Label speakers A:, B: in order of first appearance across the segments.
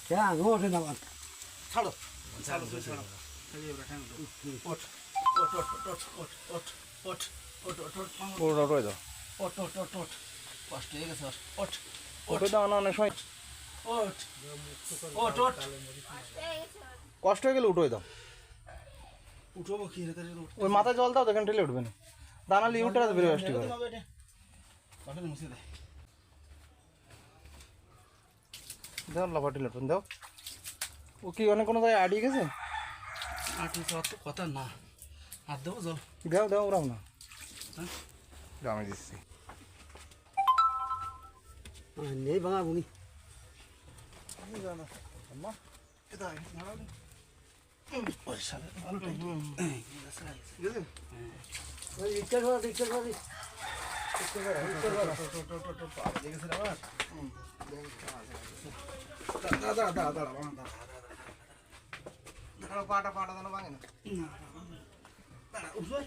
A: ঠ্যাং ওঠে না আমার।
B: ছাড়ো ছাড়ো ছাড়ো ওঠ ওঠ ওঠ ওঠ ওঠ ওঠ ওঠ ওঠ ওঠ ওঠ
C: পুরোটা উঠে দাও,
B: ওঠ ওঠ ওঠ ওঠ কষ্ট হয়ে গেছে ওঠ ওঠ
C: উঠে দাও না, অনেক সময়
B: ওঠ ওঠ ওঠ
C: কষ্ট হয়ে গেলে উঠে দাও।
B: উঠবো কি রে তাহলে
C: ওই মাথায় জল দাও, দেখেন ঠেলে উঠবে না। দানা লিয়ে উঠে বেরো আসতে পারে।
B: বাটন মুছে দে
C: দাও লাফাটি লটন দাও। ও কি অনেক কোনো জায়গায় আড়িয়ে গেছে?
B: আটি চাওয়ার তো কথা না, হাত দেবো জল
C: দাও দাও ওরাও না,
B: হ্যাঁ
C: আমি দিচ্ছি।
A: নেই ভাঙা বুনি।
C: আম্মা
B: এটা মারাও নি ওই শালা ভালো টাইট
A: রিক্সা ধর রিক্সা ধর
B: দাদা দাদা দাদা দাদা
C: পাটা পাটা দানা ভাঙে না।
B: দাঁড়া উঠবে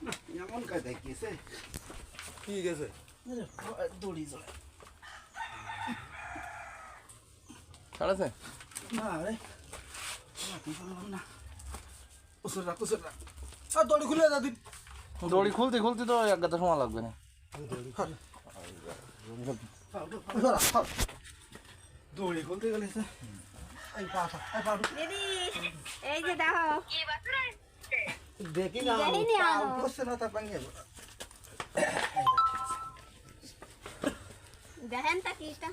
B: না এমন কাজ দেখিয়েছে
C: কি গেছে?
B: দড়ি চলে
C: ছাড়াছে?
B: না রে না কুসর রাখ কুসর রাখ আর দড়ি খুলে দাদি
C: দড়ি খুলতে খুলতে তো এক গাদা সময় লাগবে না।
B: দড়ি খুলতে গেলে এই পাটা এই পাটা
D: দিদি এই যে দেখো
A: দেখি না
D: দেখিনি আনো
B: বসছে না তার পানি
D: দেখেন তা কিটা